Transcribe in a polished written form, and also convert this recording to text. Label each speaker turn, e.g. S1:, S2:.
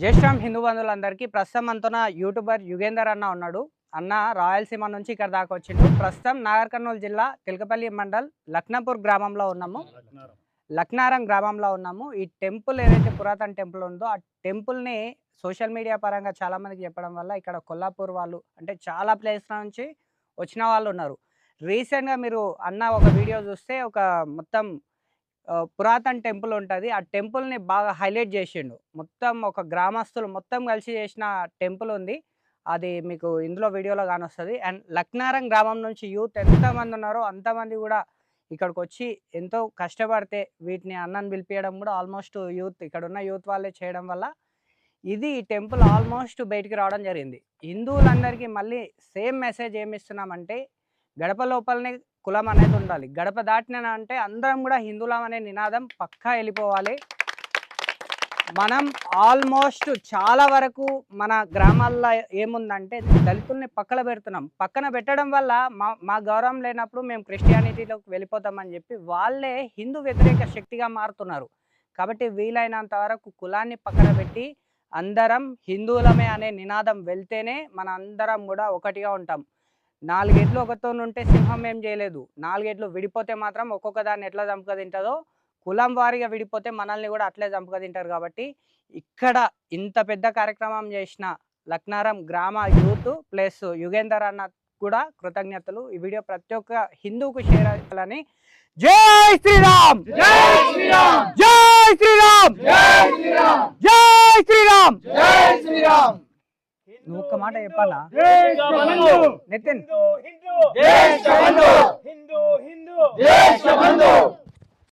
S1: జై శ్రీరామ్ హిందూ బంధువులందరికీ ప్రస్తుతం మనతోన యూట్యూబర్ యుగేందర్ అన్న ఉన్నాడు. అన్న రాయలసీమ నుంచి ఇక్కడ దాకా వచ్చిండు. ప్రస్తుతం నాగర్ కర్నూలు జిల్లా తిలకపల్లి మండల్ లక్నాపూర్ గ్రామంలో ఉన్నాము. లక్నారం గ్రామంలో ఉన్నాము. ఈ టెంపుల్ ఏదైతే పురాతన టెంపుల్ ఉందో ఆ టెంపుల్ని సోషల్ మీడియా పరంగా చాలా మందికి చెప్పడం వల్ల ఇక్కడ కొల్లాపూర్ వాళ్ళు అంటే చాలా ప్లేస్ నుంచి వచ్చిన వాళ్ళు ఉన్నారు. రీసెంట్గా మీరు అన్న ఒక వీడియో చూస్తే ఒక మొత్తం పురాతన టెంపుల్ ఉంటుంది. ఆ టెంపుల్ని బాగా హైలైట్ చేసిండు. మొత్తం ఒక గ్రామస్తులు మొత్తం కలిసి చేసిన టెంపుల్ ఉంది. అది మీకు ఇందులో వీడియోలో కానొస్తుంది. అండ్ లక్నారం గ్రామం నుంచి యూత్ ఎంతమంది ఉన్నారో అంతమంది కూడా ఇక్కడికి వచ్చి ఎంతో కష్టపడితే వీటిని అన్నను పిలిపించడం కూడా ఆల్మోస్ట్ యూత్ ఇక్కడ ఉన్న యూత్ వాళ్ళే చేయడం వల్ల ఇది ఈ టెంపుల్ ఆల్మోస్ట్ బయటికి రావడం జరిగింది. హిందువులందరికీ మళ్ళీ సేమ్ మెసేజ్ ఏమి ఇస్తున్నామంటే గడప లోపలనే కులం అనేది ఉండాలి. గడప దాటిన అంటే అందరం కూడా హిందువులం అనే నినాదం పక్కా వెళ్ళిపోవాలి. మనం ఆల్మోస్ట్ చాలా వరకు మన గ్రామాల్లో ఏముందంటే దళితుల్ని పక్కన పెడుతున్నాం. పక్కన పెట్టడం వల్ల మా గౌరవం లేనప్పుడు మేము క్రిస్టియానిటీలోకి వెళ్ళిపోతామని చెప్పి వాళ్ళే హిందూ వ్యతిరేక శక్తిగా మారుతున్నారు. కాబట్టి వీలైనంత వరకు కులాన్ని పక్కన పెట్టి అందరం హిందువులమే అనే నినాదం వెళ్తేనే మన అందరం కూడా ఒకటిగా ఉంటాం. 4 ఎడ్లు ఒకతో ఉంటే సింహం ఏం చేయలేదు. 4 ఎడ్లు విడిపోతే మాత్రం ఒక్కొక్క దాన్ని ఎట్లా చంపుక తింటుందో కులం వారిగా విడిపోతే మనల్ని కూడా అట్లే చంపుక తింటారు. కాబట్టి ఇక్కడ ఇంత పెద్ద కార్యక్రమం చేసిన లక్నారం గ్రామ యూత్ ప్లస్ యుగేందర్ అన్న కూడా కృతజ్ఞతలు. ఈ వీడియో ప్రతి ఒక్క హిందూకు షేర్ అవ్వాలని. జై శ్రీరామ్, జై శ్రీరామ్, జై శ్రీరామ్, జై శ్రీరామ్, జై శ్రీరామ్, జై శ్రీరామ్. నువ్వు ఒక్క మాట చెప్పాలా నితిన్?